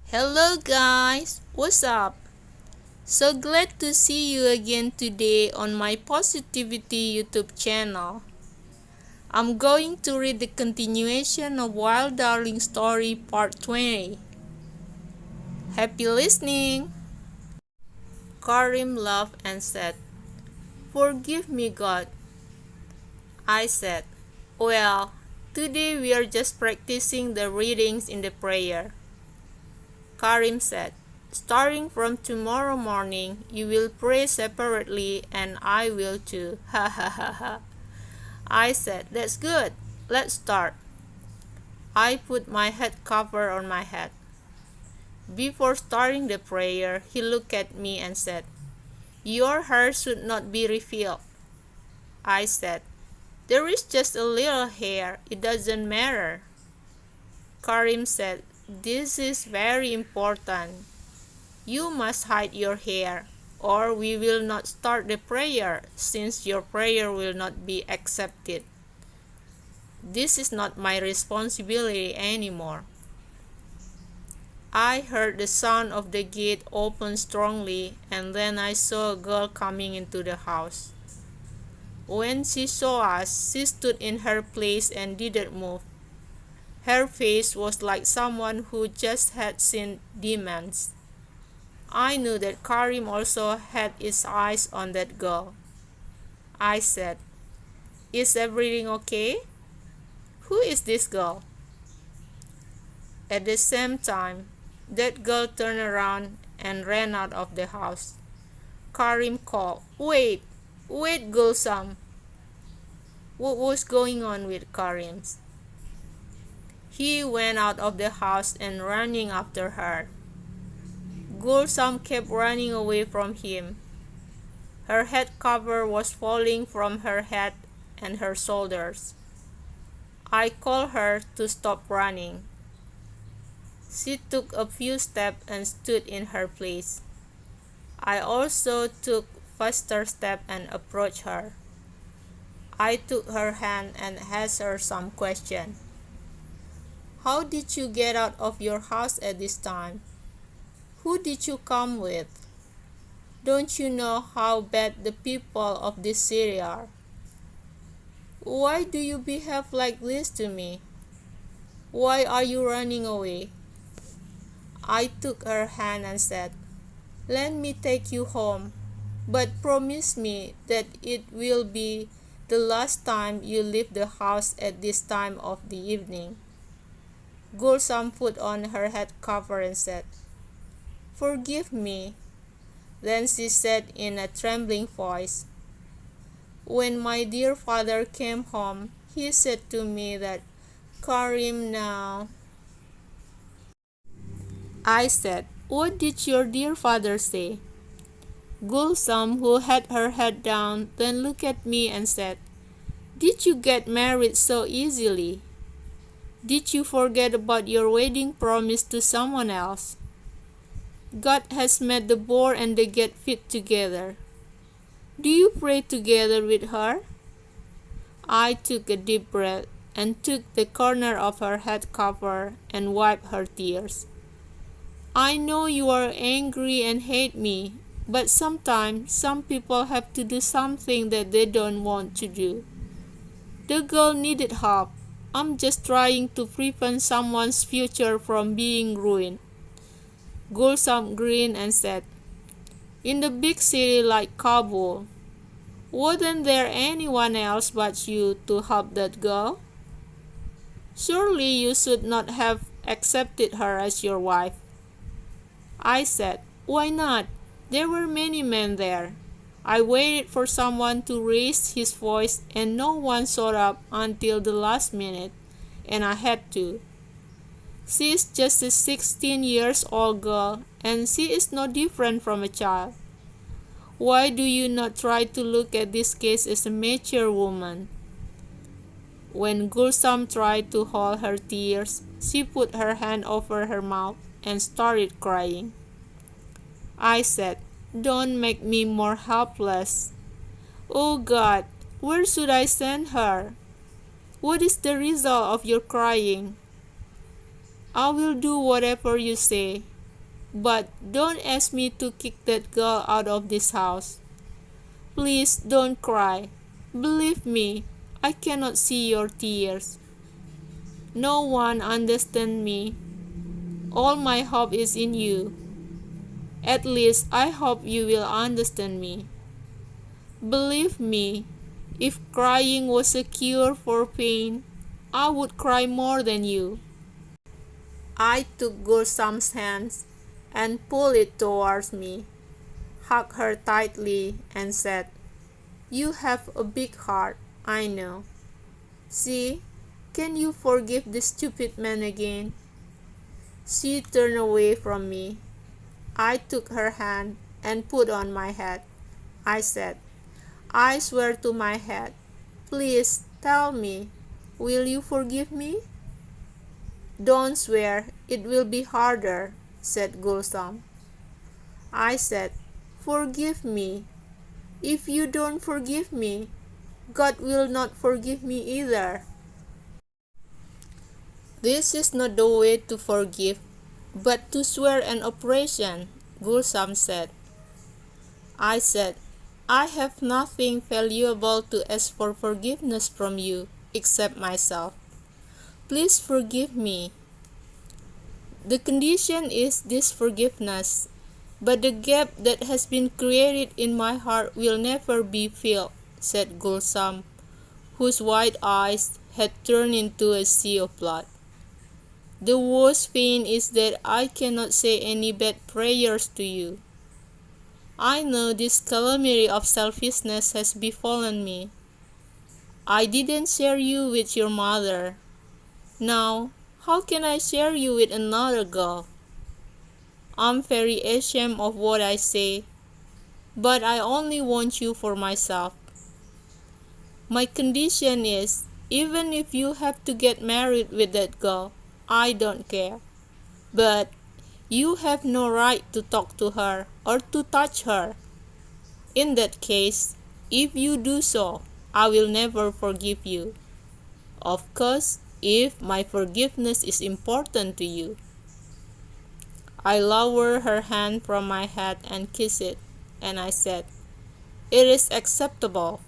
Hello guys, what's up? So glad to see you again today on my Positivity YouTube channel. I'm going to read the continuation of Wild Darling Story Part 20. Happy listening! Karim laughed and said, "Forgive me, God." I said, "Well, today we are just practicing the readings in the prayer." Karim said, "Starting from tomorrow morning, you will pray separately and I will too." Ha ha ha ha. I said, "That's good. Let's start." I put my head cover on my head. Before starting the prayer, he looked at me and said, "Your hair should not be revealed." I said, "There is just a little hair. It doesn't matter." Karim said, "This is very important. You must hide your hair, or we will not start the prayer, since your prayer will not be accepted. This is not my responsibility anymore." I heard the sound of the gate open strongly, and then I saw a girl coming into the house. When she saw us, she stood in her place and didn't move. Her face was like someone who just had seen demons. I knew that Karim also had his eyes on that girl. I said, "Is everything okay? Who is this girl?" At the same time, that girl turned around and ran out of the house. Karim called, Wait, Gulsam." What was going on with Karim? He went out of the house and running after her. Gulsam kept running away from him. Her head cover was falling from her head and her shoulders. I called her to stop running. She took a few steps and stood in her place. I also took faster steps and approached her. I took her hand and asked her some question. "How did you get out of your house at this time? Who did you come with? Don't you know how bad the people of this city are? Why do you behave like this to me? Why are you running away?" I took her hand and said, "Let me take you home, but promise me that it will be the last time you leave the house at this time of the evening." Gulsam put on her head cover and said, "Forgive me." Then she said in a trembling voice, "When my dear father came home, he said to me that Karim now." I said, "What did your dear father say?" Gulsam, who had her head down, then looked at me and said, "Did you get married so easily? Did you forget about your wedding promise to someone else? God has made the boar and the cat fit together. Do you pray together with her?" I took a deep breath and took the corner of her head cover and wiped her tears. "I know you are angry and hate me, but sometimes some people have to do something that they don't want to do. The girl needed help. I'm just trying to prevent someone's future from being ruined." Gulsam grinned and said, "In the big city like Kabul, wasn't there anyone else but you to help that girl? Surely you should not have accepted her as your wife." I said, "Why not? There were many men there. I waited for someone to raise his voice and no one showed up until the last minute, and I had to. She is just a 16-year-old girl, and she is no different from a child. Why do you not try to look at this case as a mature woman?" When Gulsam tried to hold her tears, she put her hand over her mouth and started crying. I said, "Don't make me more helpless. Oh God, where should I send her? What is the result of your crying?" "I will do whatever you say. But don't ask me to kick that girl out of this house. Please don't cry. Believe me, I cannot see your tears. No one understands me. All my hope is in you. At least I hope you will understand me. Believe me, if crying was a cure for pain, I would cry more than you. I took Gulsam's hands and pulled it towards me, hugged her tightly, and said, "You have a big heart, I know. See, can you forgive this stupid man again?" She turned away from me. I took her hand and put on my hat. I said, "I swear to my head. Please tell me, will you forgive me?" "Don't swear, it will be harder," said Gulsam. I said, "Forgive me. If you don't forgive me, God will not forgive me either." "This is not the way to forgive, but to swear an operation," Gulsam said. I said, "I have nothing valuable to ask for forgiveness from you, except myself. Please forgive me. The condition is this forgiveness, but the gap that has been created in my heart will never be filled," said Gulsam, whose wide eyes had turned into a sea of blood. "The worst pain is that I cannot say any bad prayers to you. I know this calamity of selfishness has befallen me. I didn't share you with your mother. Now, how can I share you with another girl? I'm very ashamed of what I say, but I only want you for myself. My condition is, even if you have to get married with that girl, I don't care. But you have no right to talk to her or to touch her. In that case, if you do so, I will never forgive you. Of course, if my forgiveness is important to you." I lowered her hand from my head and kissed it, and I said, "It is acceptable."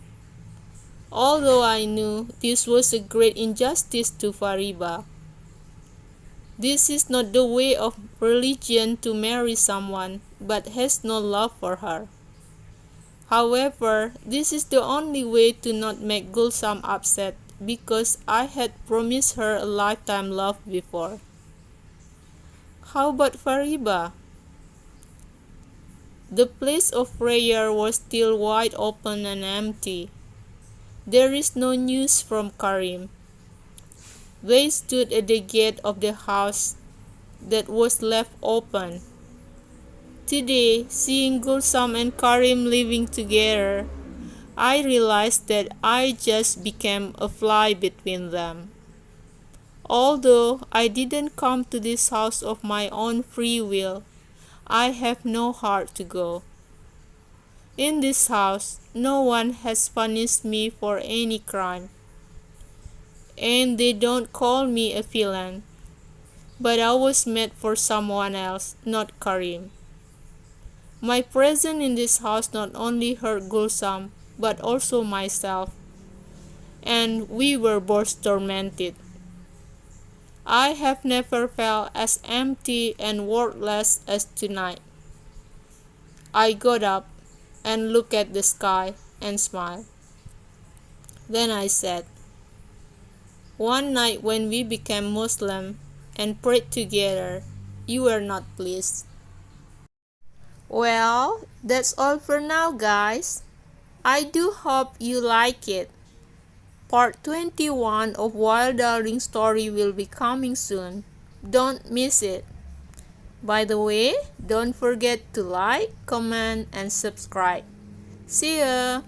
Although I knew this was a great injustice to Fariba. This is not the way of religion to marry someone but has no love for her. However, this is the only way to not make Gulsam upset, because I had promised her a lifetime love before. How about Fariba? The place of prayer was still wide open and empty. There is no news from Karim. They stood at the gate of the house that was left open. Today, seeing Gulsam and Karim living together, I realized that I just became a fly between them. Although I didn't come to this house of my own free will, I have no heart to go. In this house, no one has punished me for any crime, and they don't call me a villain. But I was made for someone else, not Karim. My presence in this house not only hurt Gulsam, but also myself, and we were both tormented. I have never felt as empty and worthless as tonight. I got up and looked at the sky and smiled. Then I said, "One night when we became Muslim and prayed together, you were not pleased." Well, that's all for now, guys. I do hope you like it. Part 21 of Wild Darling story will be coming soon. Don't miss it. By the way, don't forget to like, comment, and subscribe. See ya!